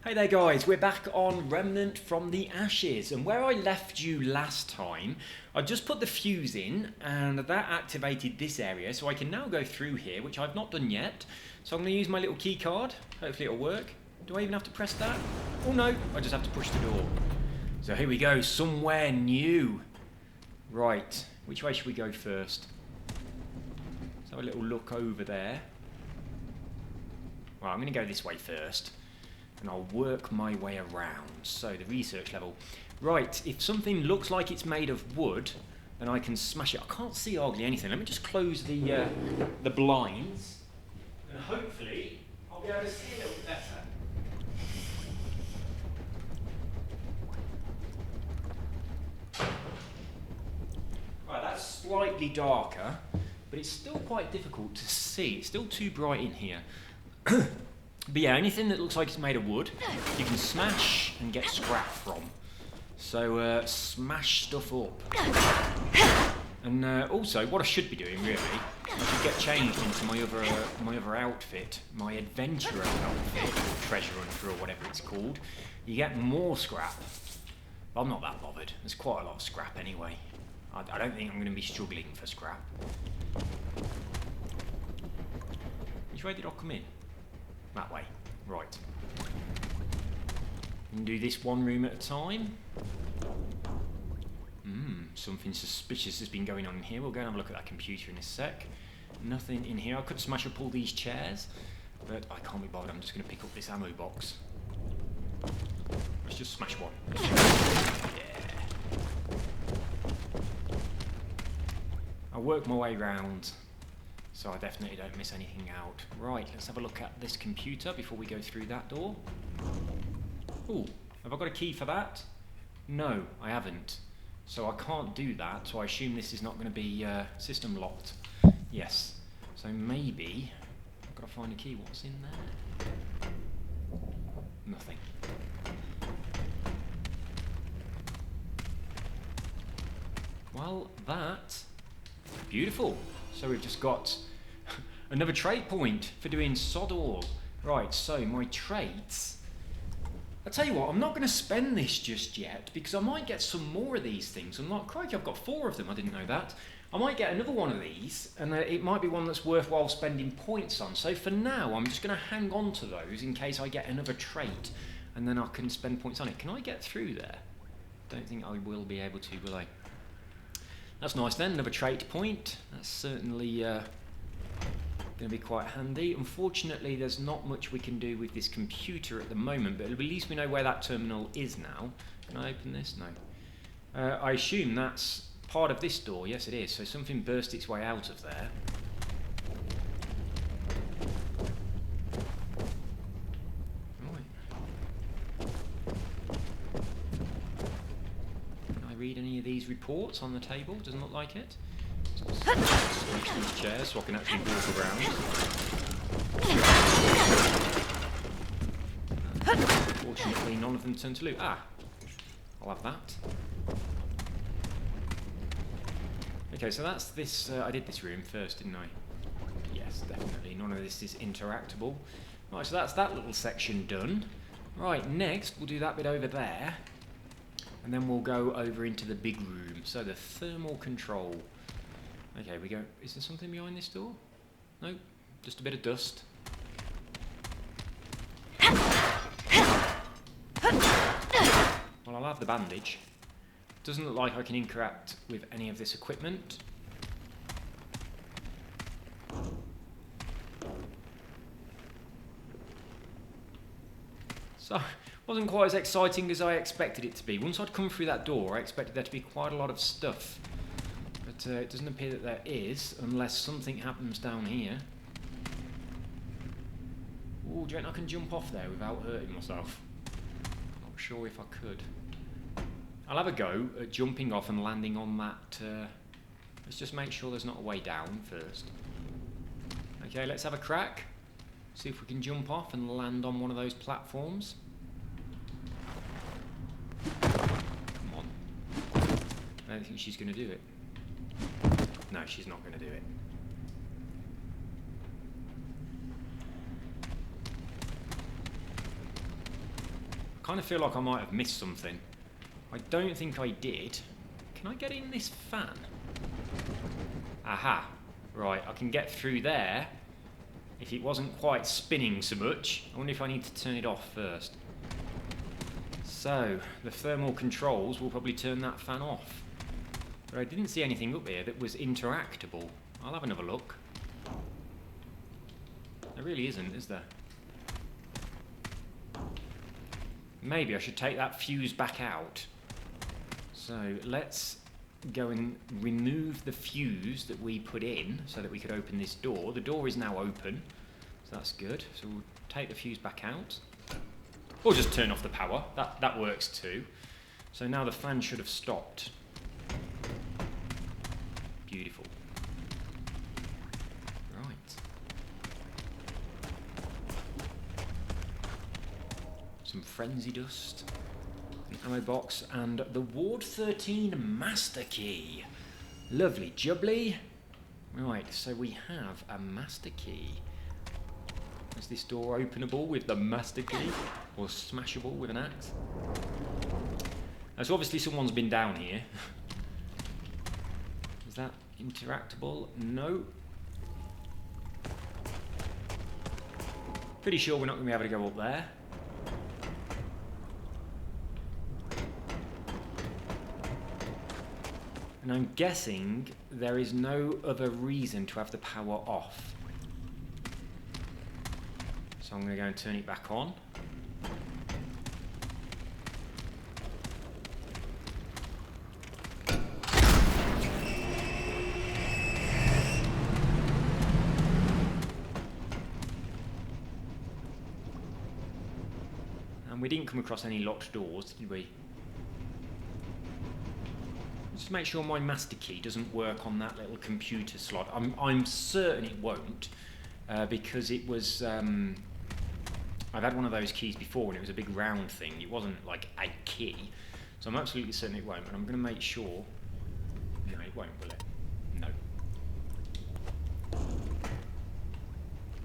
Hey there guys, we're back on Remnant from the Ashes, and where I left you last time, I just put the fuse in and that activated this area, so I can now go through here, which I've not done yet. So I'm going to use my little key card, hopefully it'll work. Do I even have to press that? Oh no, I just have to push the door. So here we go, somewhere new. Right, which way should we go first? Let's have a little look over there. Well, I'm going to go this way first. And I'll work my way around. So the research level. Right, if something looks like it's made of wood, then I can smash it. I can't see hardly anything. Let me just close the blinds. And hopefully I'll be able to see a little bit better. Right, that's slightly darker, but it's still quite difficult to see. It's still too bright in here. But yeah, anything that looks like it's made of wood, you can smash and get scrap from. So smash stuff up. And also, what I should be doing really, I should get changed into my other outfit, my adventurer outfit, or treasure hunter, or whatever it's called. You get more scrap. But I'm not that bothered. There's quite a lot of scrap anyway. I don't think I'm going to be struggling for scrap. Which way did I come in? That way. Right. We can do this one room at a time. Something suspicious has been going on in here. We'll go and have a look at that computer in a sec. Nothing in here. I could smash up all these chairs, but I can't be bothered. I'm just going to pick up this ammo box. Let's just smash one. Yeah. I'll work my way round, so I definitely don't miss anything out. Right, let's have a look at this computer before we go through that door. Ooh, have I got a key for that? No, I haven't. So I can't do that, so I assume this is not going to be system locked. Yes, so maybe I've got to find a key. What's in there? Nothing. Well, that... Beautiful. So we've just got another trait point for doing sod all. Right, so my traits. I'll tell you what, I'm not going to spend this just yet because I might get some more of these things. I'm like, crikey, I've got 4 of them, I didn't know that. I might get another one of these and it might be one that's worthwhile spending points on. So for now, I'm just going to hang on to those in case I get another trait and then I can spend points on it. Can I get through there? Don't think I will be able to, will I? That's nice then, another trait point. That's certainly going to be quite handy. Unfortunately, there's not much we can do with this computer at the moment, but at least we know where that terminal is now. Can I open this? No. I assume that's part of this door. Yes, it is. So something burst its way out of there. Read any of these reports on the table? Doesn't look like it. Switch these chairs so I can actually walk around. Unfortunately, none of them turn to loot. Ah, I'll have that. Okay, so that's this. I did this room first, didn't I? Yes, definitely. None of this is interactable. Right, so that's that little section done. Right, next we'll do that bit over there. And then we'll go over into the big room. So the thermal control. Okay, we go. Is there something behind this door? No, just a bit of dust. Well, I'll have the bandage. Doesn't look like I can interact with any of this equipment. So, wasn't quite as exciting as I expected it to be. Once I'd come through that door, I expected there to be quite a lot of stuff. But it doesn't appear that there is, unless something happens down here. Ooh, do you reckon I can jump off there without hurting myself? Not sure if I could. I'll have a go at jumping off and landing on that... let's just make sure there's not a way down first. Okay, let's have a crack. See if we can jump off and land on one of those platforms. Come on. I don't think she's going to do it. No, she's not going to do it. kind of feel like I might have missed something. I don't think I did. Can I get in this fan? Aha. Right, I can get through there if it wasn't quite spinning so much. I wonder if I need to turn it off first. So, the thermal controls will probably turn that fan off. But I didn't see anything up here that was interactable. I'll have another look. There really isn't, is there? Maybe I should take that fuse back out. So let's go and remove the fuse that we put in so that we could open this door. The door is now open, so that's good. So we'll take the fuse back out. Or just turn off the power. That works too. So now the fan should have stopped. Beautiful. Right. Some frenzy dust. An ammo box and the Ward 13 master key. Lovely jubbly. Right, so we have a master key. Is this door openable with the master key? Or smashable with an axe? So obviously someone's been down here. Is that interactable? No. Pretty sure we're not going to be able to go up there. And I'm guessing there is no other reason to have the power off. So I'm going to go and turn it back on. And we didn't come across any locked doors, did we? Just make sure my master key doesn't work on that little computer slot. I'm certain it won't, because it was... I've had one of those keys before and it was a big round thing. It wasn't like a key. So I'm absolutely certain it won't, but I'm going to make sure... No, it won't, will it? No.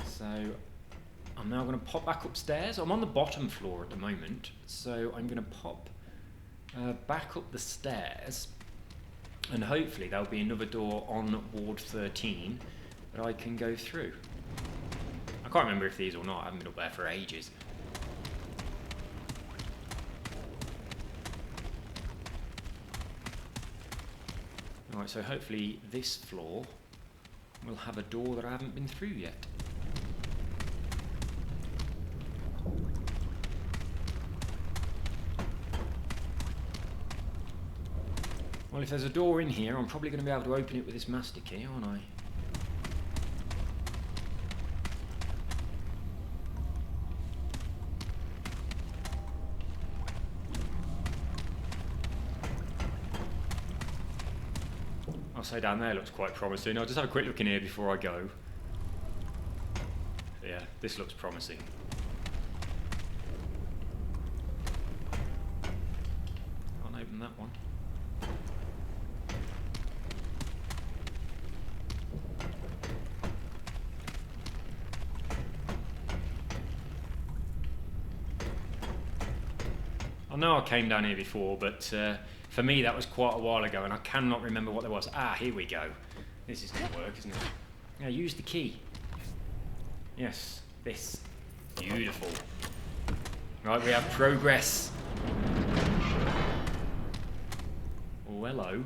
So I'm now going to pop back upstairs. I'm on the bottom floor at the moment, so I'm going to pop back up the stairs. And hopefully there'll be another door on Ward 13 that I can go through. I can't remember if these or not, I haven't been up there for ages. Alright, so hopefully this floor will have a door that I haven't been through yet. Well, if there's a door in here, I'm probably going to be able to open it with this master key, aren't I? I'll say down there looks quite promising. I'll just have a quick look in here before I go. Yeah, this looks promising. Can't open that one. I know I came down here before, but for me that was quite a while ago and I cannot remember what there was. Ah, here we go. This is going to work, isn't it? Yeah, use the key. Yes, this. Beautiful. Right, we have progress. Oh, hello.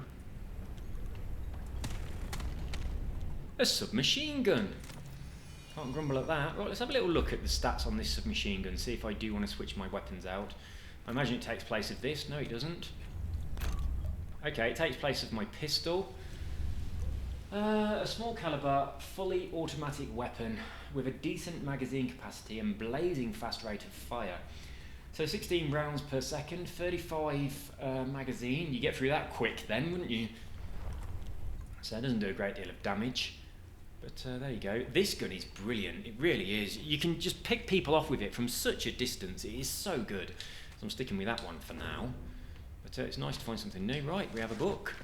A submachine gun. Can't grumble at that. Right, let's have a little look at the stats on this submachine gun, see if I do want to switch my weapons out. I imagine it takes place of this. No, it doesn't. Okay, it takes place of my pistol. A small caliber, fully automatic weapon with a decent magazine capacity and blazing fast rate of fire. So 16 rounds per second, 35 magazine. You get through that quick then, wouldn't you? So it doesn't do a great deal of damage. But there you go. This gun is brilliant. It really is. You can just pick people off with it from such a distance. It is so good. So I'm sticking with that one for now. But it's nice to find something new. Right, we have a book.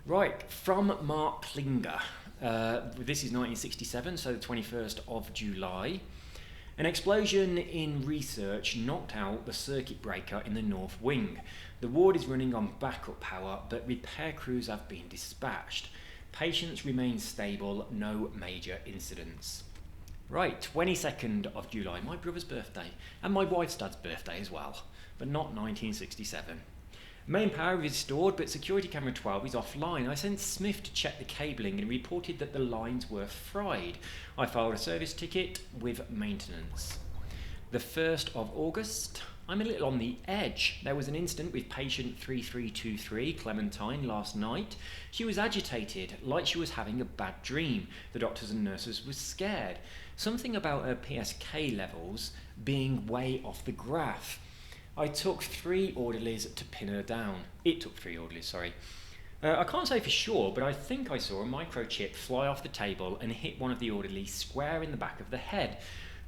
Right, from Mark Klinger. This is 1967, so the 21st of July. An explosion in research knocked out the circuit breaker in the north wing. The ward is running on backup power, but repair crews have been dispatched. Patients remain stable, no major incidents. Right, 22nd of July, my brother's birthday, and my wife's dad's birthday as well, but not 1967. Main power is restored, but security camera 12 is offline. I sent Smith to check the cabling and reported that the lines were fried. I filed a service ticket with maintenance. The 1st of August, I'm a little on the edge. There was an incident with patient 3323, Clementine, last night. She was agitated, like she was having a bad dream. The doctors and nurses were scared. Something about her PSK levels being way off the graph. I took 3 orderlies to pin her down. It took 3 orderlies, sorry. I can't say for sure, but I think I saw a microchip fly off the table and hit one of the orderlies square in the back of the head.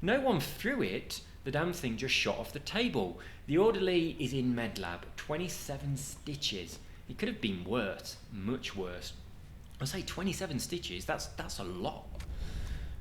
No one threw it, the damn thing just shot off the table. The orderly is in med lab, 27 stitches. It could have been worse, much worse. I say 27 stitches, that's a lot.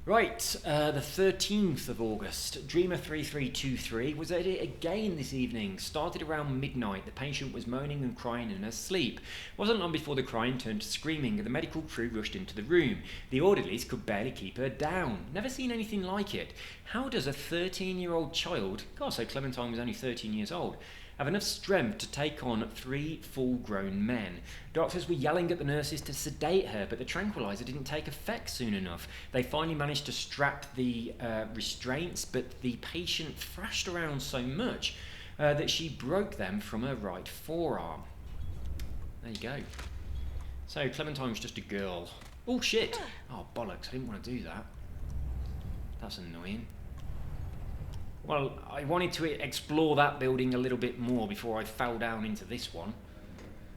Right, the 13th of August, Dreamer 3323 was at it again this evening. Started around midnight. The patient was moaning and crying in her sleep. Wasn't long before the crying turned to screaming and the medical crew rushed into the room. The orderlies could barely keep her down. Never seen anything like it. How does a 13-year-old child, God, so Clementine was only 13 years old, have enough strength to take on 3 full-grown men? Doctors were yelling at the nurses to sedate her, but the tranquilizer didn't take effect soon enough. They finally managed to strap the restraints, but the patient thrashed around so much that she broke them from her right forearm. There you go. So Clementine was just a girl. Oh shit! Oh bollocks, I didn't want to do that. That's annoying. Well, I wanted to explore that building a little bit more before I fell down into this one.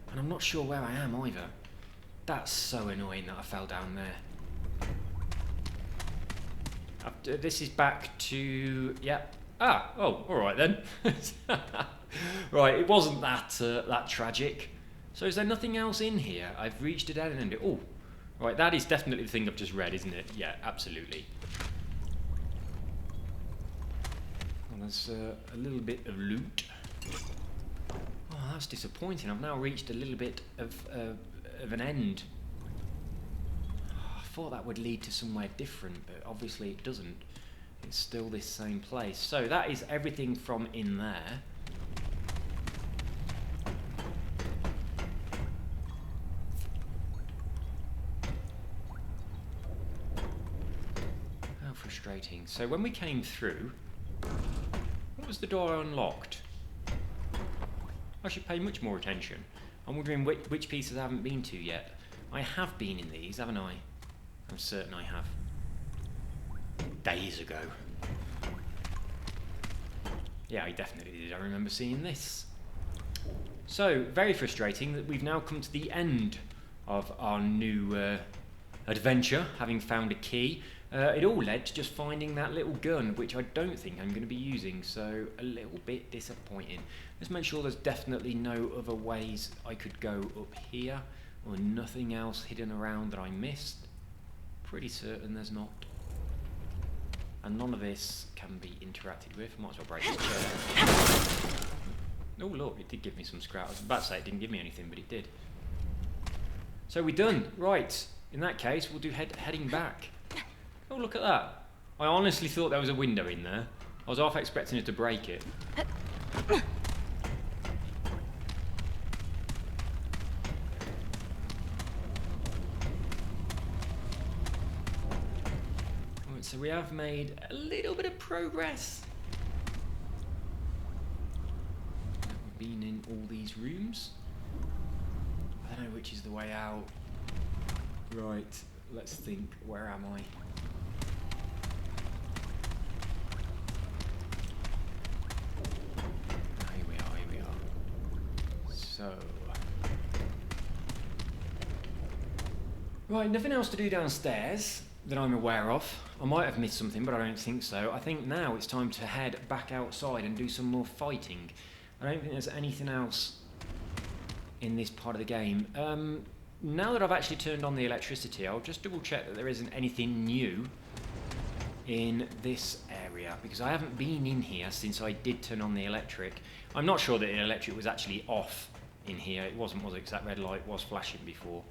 And I'm not sure where I am either. That's so annoying that I fell down there. This is back to... yeah. Ah, oh, alright then. Right, it wasn't that tragic. So is there nothing else in here? I've reached a dead end. Oh, right, that is definitely the thing I've just read, isn't it? Yeah, absolutely. There's a little bit of loot. Oh, that's disappointing. I've now reached a little bit of an end. Oh, I thought that would lead to somewhere different, but obviously it doesn't. It's still this same place. So that is everything from in there. How frustrating. So when we came through... was the door unlocked? I should pay much more attention. I'm wondering which pieces I haven't been to yet. I have been in these, haven't I? I'm certain I have. Days ago. Yeah, I definitely did. I remember seeing this. So, very frustrating that we've now come to the end of our new adventure, having found a key. It all led to just finding that little gun, which I don't think I'm going to be using, so a little bit disappointing. Let's make sure there's definitely no other ways I could go up here, or nothing else hidden around that I missed. Pretty certain there's not. And none of this can be interacted with. Might as well break this chair. Oh look, it did give me some scrap. I was about to say it didn't give me anything, but it did. So we're done. Right, in that case, we'll do heading back. Oh, look at that. I honestly thought there was a window in there. I was half expecting it to break it. Right, so we have made a little bit of progress. We've been in all these rooms. I don't know which is the way out. Right, let's think. Where am I? So, right, nothing else to do downstairs that I'm aware of. I might have missed something, but I don't think so. I think now it's time to head back outside and do some more fighting. I don't think there's anything else in this part of the game. Now that I've actually turned on the electricity, I'll just double check that there isn't anything new in this area. area, because I haven't been in here since I did turn on the electric. I'm not sure that the electric was actually off in here. It wasn't, was it? Because that red light was flashing before.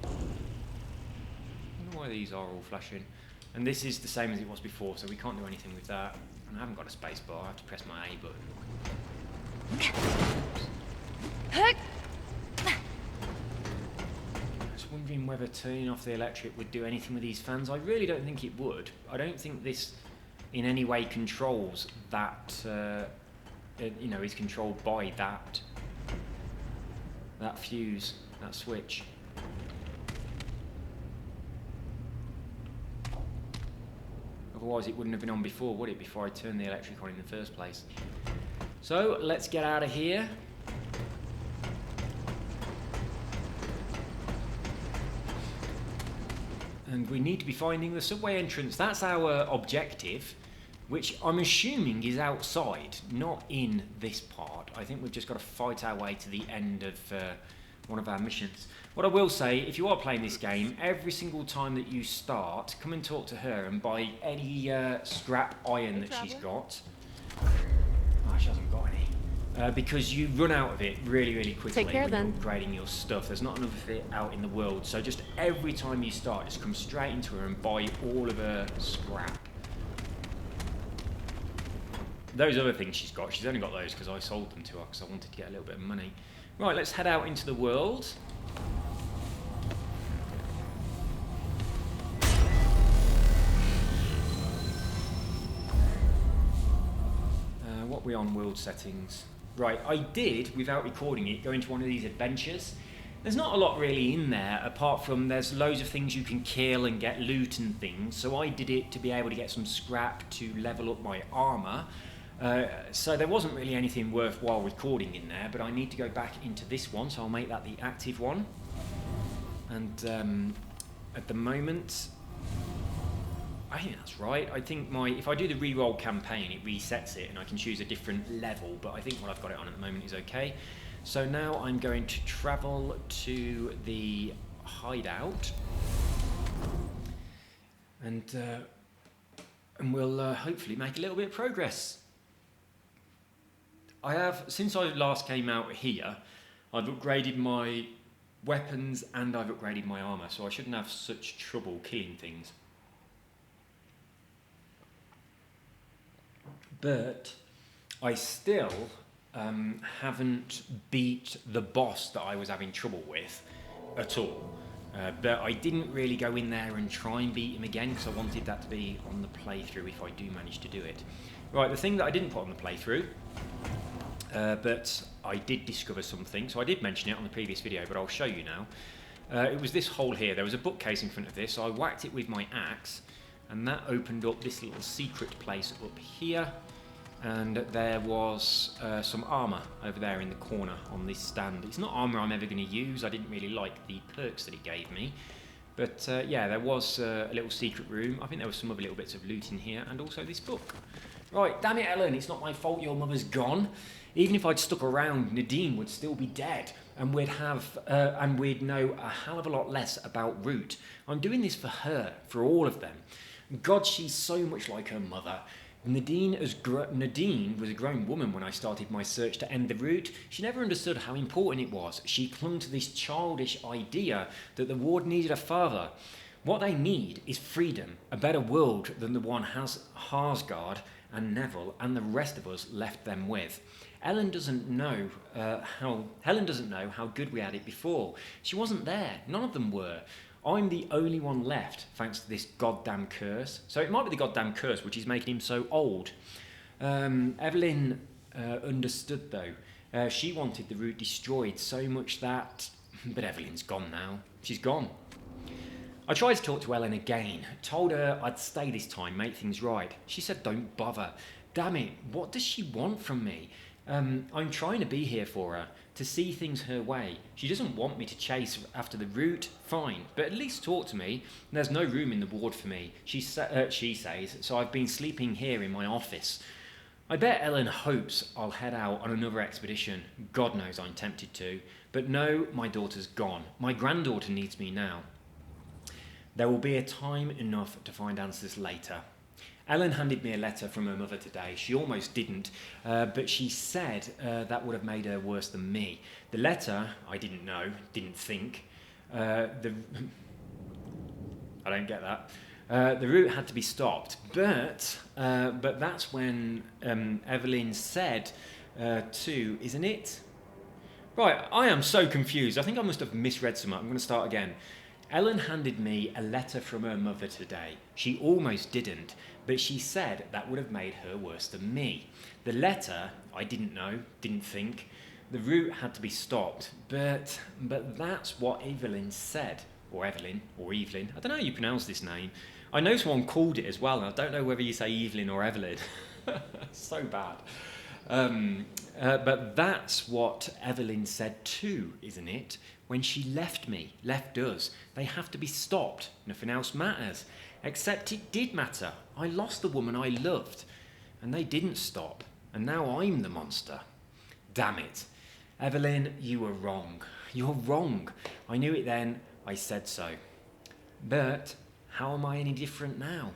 I wonder why these are all flashing. And this is the same as it was before, so we can't do anything with that. And I haven't got a space bar. I have to press my A button. I was wondering whether turning off the electric would do anything with these fans. I really don't think it would. I don't think this in any way controls that, is controlled by that fuse, that switch. Otherwise it wouldn't have been on before, would it, before I turned the electric on in the first place? So let's get out of here. And we need to be finding the subway entrance. That's our objective, which I'm assuming is outside, not in this part. I think we've just got to fight our way to the end of one of our missions. What I will say, if you are playing this game, every single time that you start, come and talk to her and buy any scrap iron that she's got. Oh, she hasn't got any. Because you run out of it really, really quickly when you're upgrading your stuff. There's not enough of it out in the world. So just every time you start, just come straight into her and buy all of her scrap. Those other things she's only got those because I sold them to her because I wanted to get a little bit of money. Right, let's head out into the world. What are we on world settings? Right, I did, without recording it, go into one of these adventures. There's not a lot really in there, apart from there's loads of things you can kill and get loot and things. So I did it to be able to get some scrap to level up my armour. So there wasn't really anything worthwhile recording in there, but I need to go back into this one, so I'll make that the active one. And at the moment, I think that's right. I think if I do the reroll campaign, it resets it and I can choose a different level, but I think what I've got it on at the moment is okay. So now I'm going to travel to the hideout and we'll hopefully make a little bit of progress. Since I last came out here, I've upgraded my weapons and I've upgraded my armour, so I shouldn't have such trouble killing things. But I still haven't beat the boss that I was having trouble with at all. But I didn't really go in there and try and beat him again because I wanted that to be on the playthrough if I do manage to do it. Right, the thing that I didn't put on the playthrough, but I did discover something, so I did mention it on the previous video, but I'll show you now. It was this hole here. There was a bookcase in front of this, so I whacked it with my axe, and that opened up this little secret place up here. And there was some armour over there in the corner on this stand. It's not armour I'm ever going to use. I didn't really like the perks that it gave me. But yeah, there was a little secret room. I think there was some other little bits of loot in here, and also this book. Right, damn it, Ellen, it's not my fault your mother's gone. Even if I'd stuck around, Nadine would still be dead, and we'd know a hell of a lot less about Root. I'm doing this for her, for all of them. God, she's so much like her mother. Nadine was a grown woman when I started my search to end the Root. She never understood how important it was. She clung to this childish idea that the ward needed a father. What they need is freedom, a better world than the one Harsgard and Neville and the rest of us left them with. Helen doesn't know how good we had it before. She wasn't there. None of them were. I'm the only one left, thanks to this goddamn curse. So it might be the goddamn curse which is making him so old. Evelyn understood, though. She wanted the Root destroyed so much that... But Evelyn's gone now. She's gone. I tried to talk to Ellen again. Told her I'd stay this time, make things right. She said don't bother. Damn it, what does she want from me? I'm trying to be here for her, to see things her way. She doesn't want me to chase after the Root, fine, but at least talk to me. There's no room in the ward for me, she says, so I've been sleeping here in my office. I bet Ellen hopes I'll head out on another expedition. God knows I'm tempted to. But no, my daughter's gone. My granddaughter needs me now. There will be a time enough to find answers later. Ellen handed me a letter from her mother today. She almost didn't, but she said that would have made her worse than me. The letter, I didn't know, didn't think. I don't get that. The route had to be stopped, but that's when Evelyn said to, isn't it? Right, I am so confused. I think I must have misread something. I'm going to start again. Ellen handed me a letter from her mother today. She almost didn't, but she said that would have made her worse than me. The letter, I didn't know, didn't think. The route had to be stopped, but that's what Evelyn said. Or Evelyn, or Evelyn. I don't know how you pronounce this name. I know someone called it as well, and I don't know whether you say Evelyn or Evelyn. So bad. But that's what Evelyn said too, isn't it? When she left us. They have to be stopped. Nothing else matters. Except it did matter. I lost the woman I loved. And they didn't stop. And now I'm the monster. Damn it. Evelyn, you were wrong. You're wrong. I knew it then. I said so. But how am I any different now?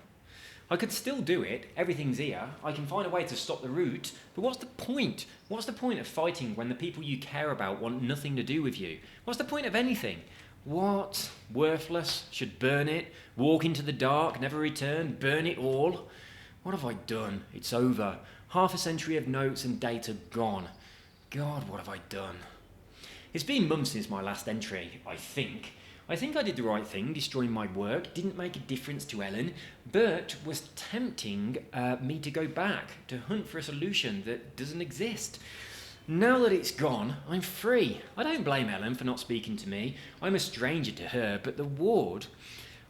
I could still do it. Everything's here. I can find a way to stop the route. But what's the point? What's the point of fighting when the people you care about want nothing to do with you? What's the point of anything? What? Worthless? Should burn it? Walk into the dark? Never return? Burn it all? What have I done? It's over. Half a century of notes and data gone. God, what have I done? It's been months since my last entry, I think. I think I did the right thing, destroying my work, didn't make a difference to Ellen, but was tempting me to go back, to hunt for a solution that doesn't exist. Now that it's gone, I'm free. I don't blame Ellen for not speaking to me. I'm a stranger to her, but the ward,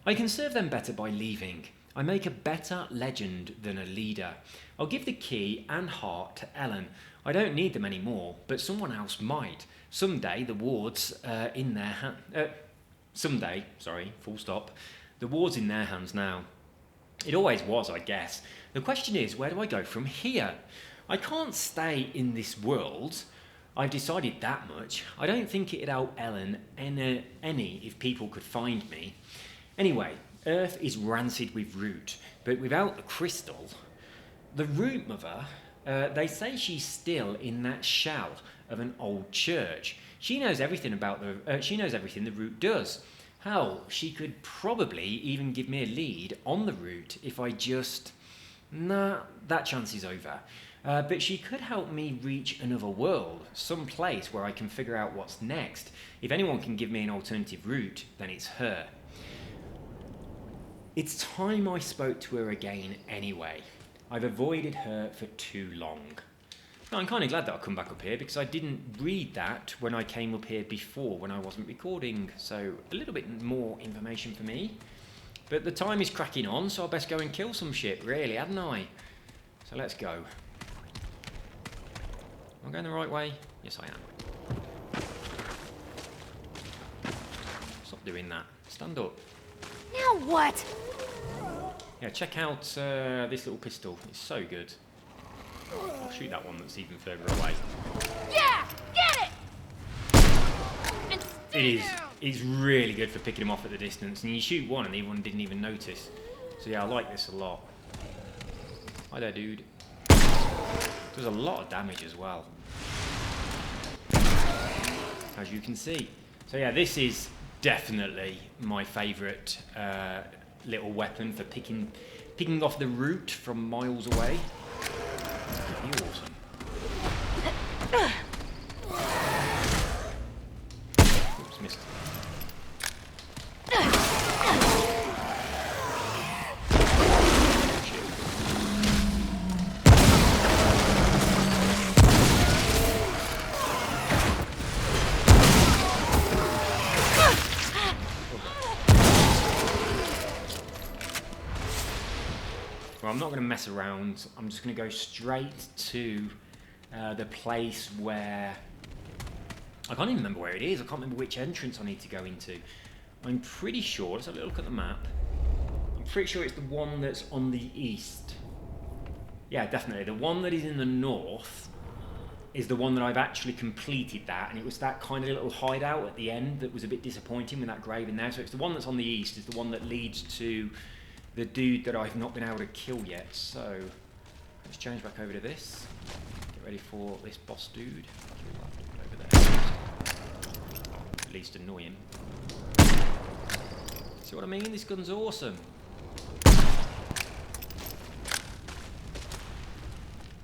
I can serve them better by leaving. I make a better legend than a leader. I'll give the key and heart to Ellen. I don't need them anymore, but someone else might. Someday the ward's in their hands. Someday, full stop. The ward's in their hands now. It always was, I guess. The question is, where do I go from here? I can't stay in this world. I've decided that much. I don't think it'd help Ellen any if people could find me. Anyway, Earth is rancid with root, but without the crystal. The root mother, they say she's still in that shell of an old church. She knows everything about she knows everything the route does. Hell, she could probably even give me a lead on the route if I just... Nah, that chance is over. But she could help me reach another world, some place where I can figure out what's next. If anyone can give me an alternative route, then it's her. It's time I spoke to her again anyway. I've avoided her for too long. I'm kind of glad that I've come back up here because I didn't read that when I came up here before when I wasn't recording, so a little bit more information for me. But the time is cracking on, so I best go and kill some shit, really, hadn't I? So let's go. Am I going the right way? Yes, I am. Stop doing that. Stand up. Now what? Yeah, check out this little pistol. It's so good. I'll shoot that one that's even further away. Yeah! Get it! And stay down! It's really good for picking them off at the distance. And you shoot one and the other one didn't even notice. So yeah, I like this a lot. Hi there, dude. Does a lot of damage as well, as you can see. So yeah, this is definitely my favourite little weapon for picking off the root from miles away. Pretty awesome. Oops, missed. Well, I'm not going to mess around. I'm just going to go straight to the place where... I can't even remember where it is. I can't remember which entrance I need to go into. I'm pretty sure... Let's have a little look at the map. I'm pretty sure it's the one that's on the east. Yeah, definitely. The one that is in the north is the one that I've actually completed that, and it was that kind of little hideout at the end that was a bit disappointing with that grave in there. So it's the one that's on the east, is the one that leads to the dude that I've not been able to kill yet. So let's change back over to this. Get ready for this boss dude. Kill that dude over there. At least annoy him. See what I mean? This gun's awesome.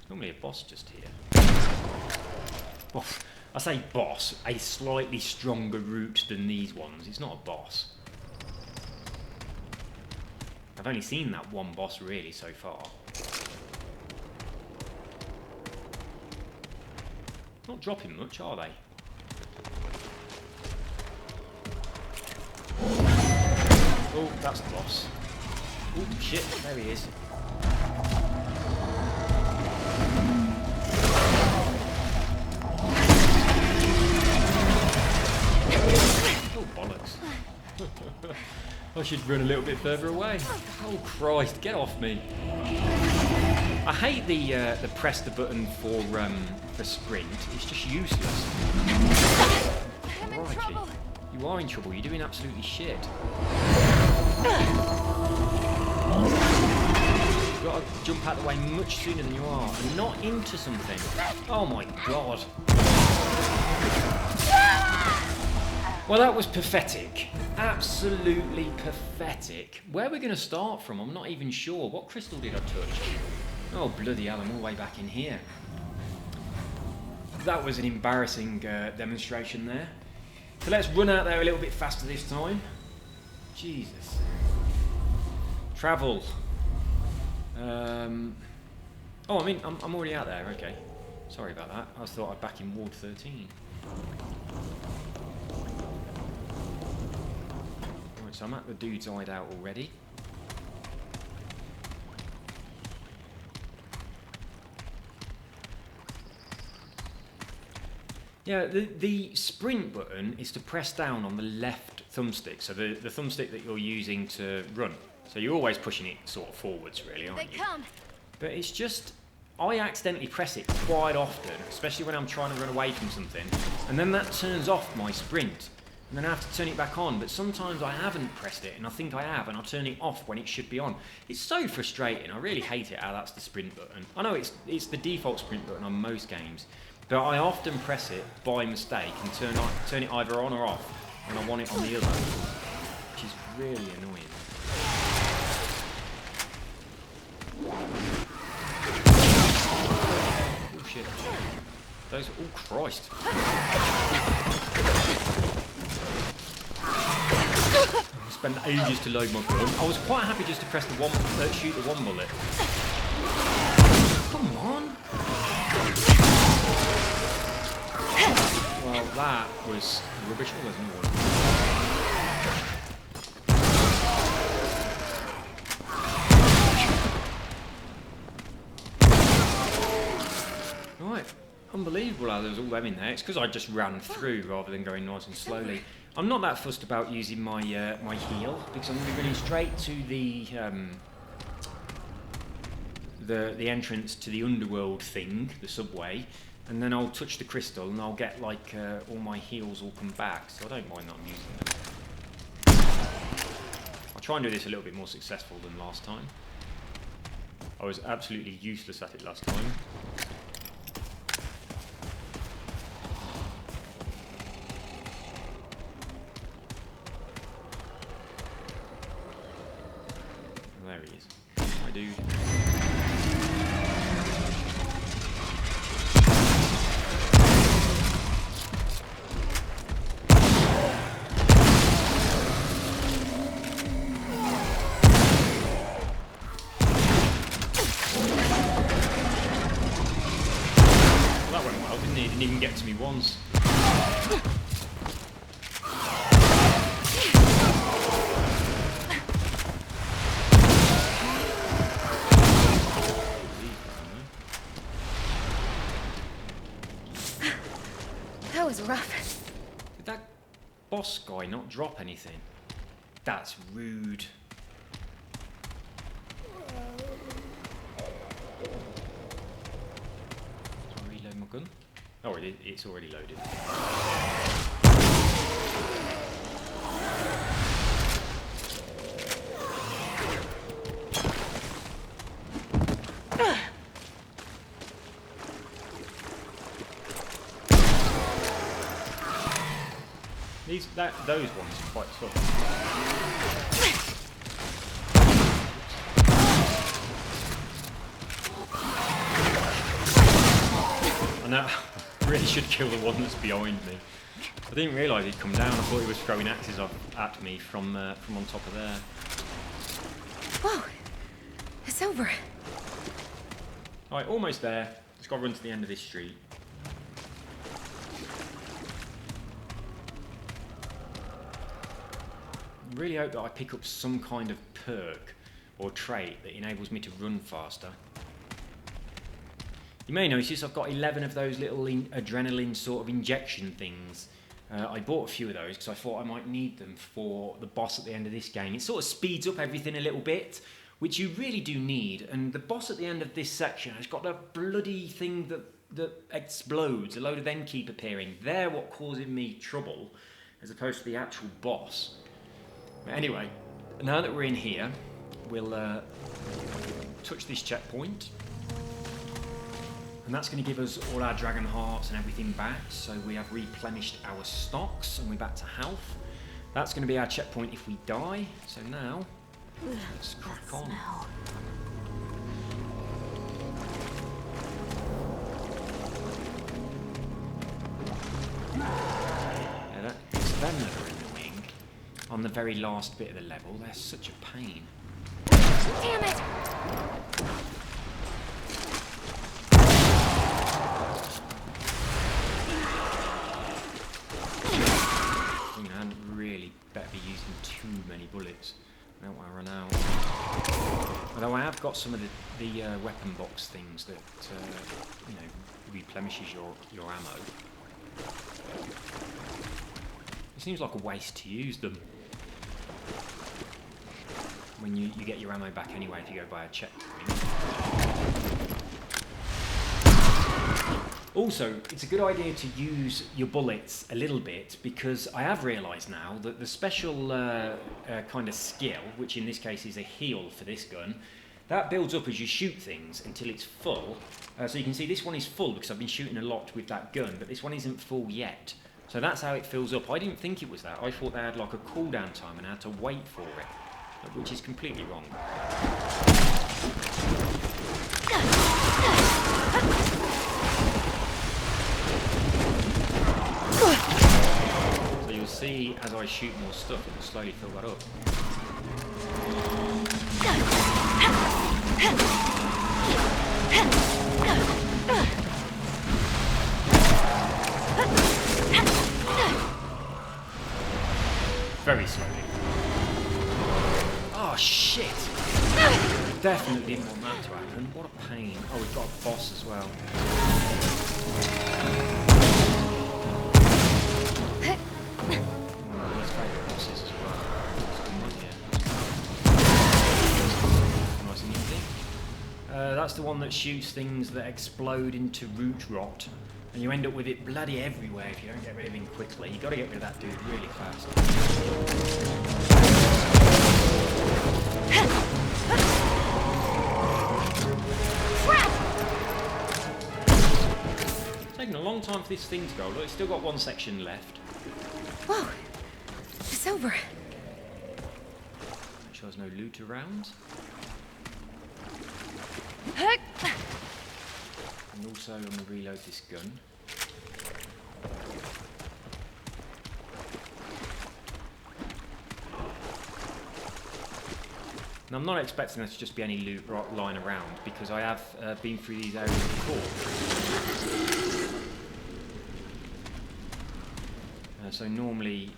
Normally a boss just here. Well, I say boss, a slightly stronger root than these ones. It's not a boss. I've only seen that one boss really so far. Not dropping much, are they? Oh, that's the boss. Oh shit, there he is. Oh, bollocks. I should run a little bit further away. Oh Christ, get off me. I hate the press the button for sprint. It's just useless. I'm in Crikey. trouble. You are in trouble, you're doing absolutely shit. You've got to jump out of the way much sooner than you are, and not into something. Oh my god. Well, that was pathetic. Absolutely pathetic. Where we're going to start from, I'm not even sure. What crystal did I touch? Oh, bloody hell, I'm all the way back in here. That was an embarrassing demonstration there. So let's run out there a little bit faster this time. Jesus. Travel. Oh, I mean, I'm already out there. Okay. Sorry about that. I thought I'd back in Ward 13. Right, so I'm at the dude's hideout already. Yeah, the sprint button is to press down on the left thumbstick, so the thumbstick that you're using to run. So you're always pushing it sort of forwards, really, aren't you? They come. But it's just, I accidentally press it quite often, especially when I'm trying to run away from something, and then that turns off my sprint, and then I have to turn it back on. But sometimes I haven't pressed it, and I think I have, and I'll turn it off when it should be on. It's so frustrating. I really hate it how that's the sprint button. I know it's the default sprint button on most games, but I often press it by mistake and turn it either on or off when I want it on the other, which is really annoying. Oh shit. Those, oh Christ. I spent ages to load my gun. I was quite happy just to press the one, shoot the one bullet. Come on. Well, that was rubbish. Oh, there's another one. Right, unbelievable how there was all them in there. It's because I just ran through rather than going nice and slowly. I'm not that fussed about using my my heal, because I'm going to be running straight to the entrance to the underworld thing, the subway, and then I'll touch the crystal and I'll get like all my heals will come back, so I don't mind that I'm using them. I'll try and do this a little bit more successful than last time. I was absolutely useless at it last time. There he is. Hi, dude. Well, that went well, didn't he? He didn't even get to me once. That was rough. Did that boss guy not drop anything? That's rude. So I reload my gun. it's already loaded. Those ones are quite tough. I know, I really should kill the one that's behind me. I didn't realise he'd come down. I thought he was throwing axes at me from on top of there. Whoa, it's over. Alright, almost there. Just got to run to the end of this street. I really hope that I pick up some kind of perk or trait that enables me to run faster. You may notice I've got 11 of those little adrenaline sort of injection things. I bought a few of those because I thought I might need them for the boss at the end of this game. It sort of speeds up everything a little bit, which you really do need. And the boss at the end of this section has got a bloody thing that explodes. A load of them keep appearing. They're what causing me trouble, as opposed to the actual boss. But anyway, now that we're in here, we'll touch this checkpoint. And that's going to give us all our dragon hearts and everything back. So we have replenished our stocks and we're back to health. That's going to be our checkpoint if we die. So now, let's crack on. Yeah, it's them that are annoying. On the very last bit of the level, they're such a pain. Damn it! I hadn't really better be using too many bullets. I don't want to run out. Although I have got some of the weapon box things that you know, replenishes your ammo. It seems like a waste to use them when you get your ammo back anyway if you go by a checkpoint. Also, it's a good idea to use your bullets a little bit because I have realised now that the special kind of skill, which in this case is a heal for this gun, that builds up as you shoot things until it's full. So you can see this one is full because I've been shooting a lot with that gun, but this one isn't full yet. So that's how it fills up. I didn't think it was that. I thought they had like a cooldown time and I had to wait for it, which is completely wrong. So you'll see as I shoot more stuff, it will slowly fill that up. Very slowly. Oh shit! Definitely didn't want that to happen. What a pain. Oh, we've got a boss as well. One of my least favourite bosses as well. Nice and easy. That's the one that shoots things that explode into root rot. And you end up with it bloody everywhere if you don't get rid of him quickly. You've got to get rid of that dude really fast. It's taken a long time for this thing to go. Look, it's still got one section left. Whoa, it's over. Make sure there's no loot around. And also, I'm going to reload this gun. And I'm not expecting there to just be any loot lying around because I have been through these areas before. So normally,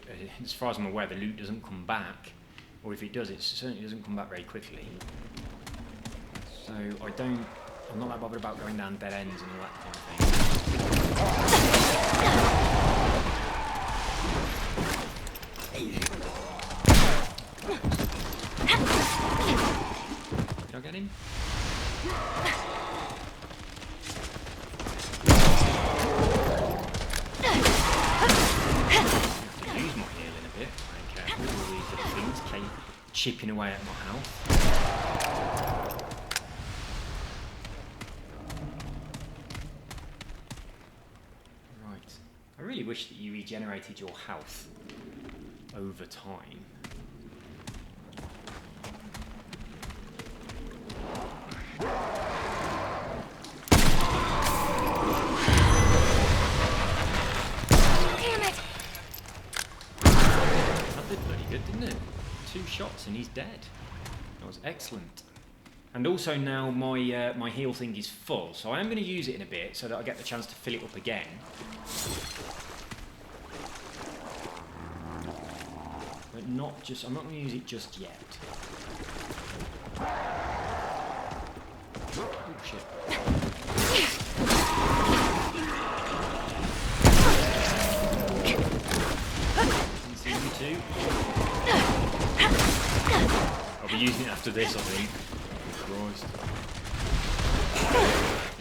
as far as I'm aware, the loot doesn't come back, or if it does, it certainly doesn't come back very quickly. So I'm not that bothered about going down dead ends and all that kind of thing. Did I get him? to use my healing a bit. Be careful with all these little things chipping away at my health. Right. I really wish that you regenerated your health over time. Didn't it? 2 shots and he's dead. That was excellent. And also now my my heal thing is full, so I am going to use it in a bit so that I get the chance to fill it up again. But I'm not going to use it just yet. Oh shit. Too. I'll be using it after this, I think. Christ.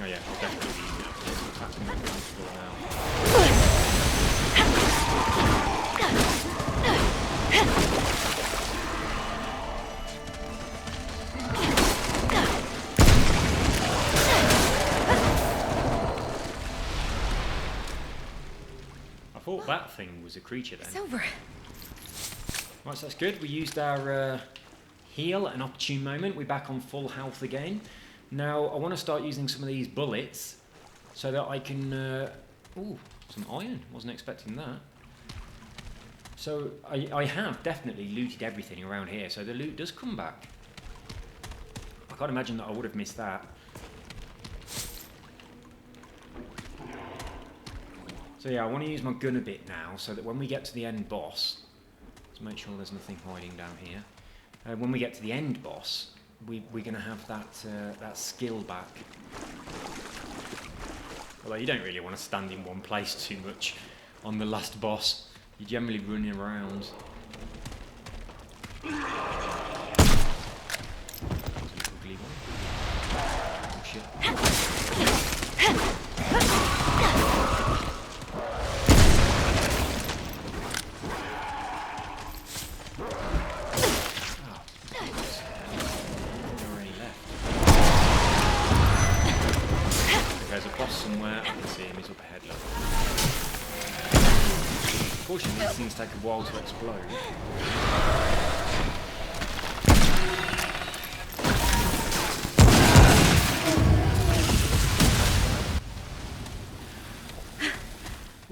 Oh yeah, I'll definitely be using it after this. That's more comfortable now. I thought that thing was a creature then. It's over. Right, so that's good. We used our heal at an opportune moment. We're back on full health again. Now, I want to start using some of these bullets so that I can... ooh, some iron. Wasn't expecting that. So, I have definitely looted everything around here, so the loot does come back. I can't imagine that I would have missed that. So yeah, I want to use my gun a bit now, so that when we get to the end boss... Make sure there's nothing hiding down here. When we get to the end boss, we're going to have that skill back. Although you don't really want to stand in one place too much on the last boss. You're generally running around. Ugly one. Oh shit. There's a boss somewhere. I can see him. He's up ahead. Look. Unfortunately, these things take a while to explode.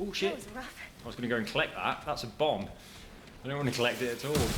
Oh shit! I was going to go and collect that. That's a bomb. I don't want to collect it at all.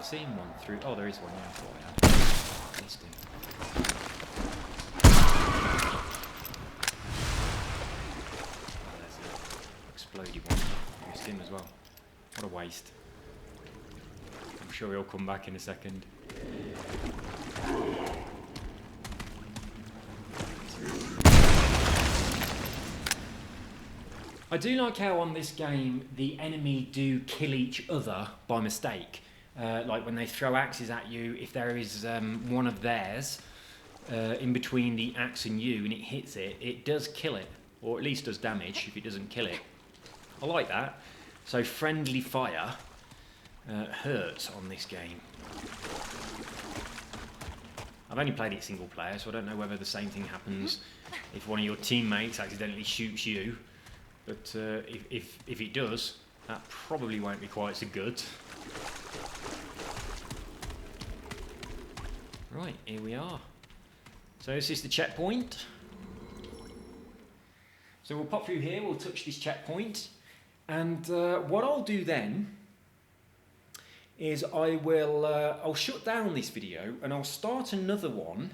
Seen one through. Oh, there is one. Yeah, I thought I had. Missed him. Oh, there's an exploded one. Missed him as well. What a waste. I'm sure he'll come back in a second. I do like how on this game the enemy do kill each other by mistake. Like when they throw axes at you, if there is one of theirs in between the axe and you and it hits it, it does kill it, or at least does damage if it doesn't kill it. I like that. So friendly fire hurts on this game. I've only played it single player, so I don't know whether the same thing happens if one of your teammates accidentally shoots you. But if it does, that probably won't be quite so good. Right, here we are. So this is the checkpoint. So we'll pop through here, we'll touch this checkpoint, and what I'll do then is I'll shut down this video and I'll start another one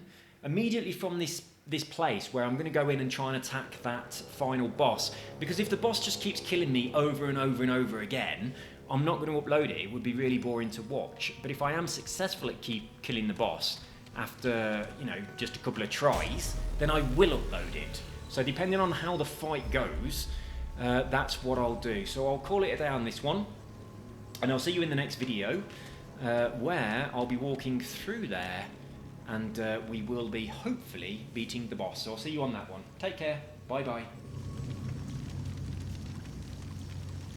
immediately from this place where I'm going to go in and try and attack that final boss. Because if the boss just keeps killing me over and over and over again, I'm not going to upload it. It would be really boring to watch. But if I am successful at keep killing the boss after, you know, just a couple of tries, then I will upload it. So depending on how the fight goes, that's what I'll do. So I'll call it a day on this one, and I'll see you in the next video, where I'll be walking through there, and we will be hopefully beating the boss. So I'll see you on that one. Take care. Bye bye.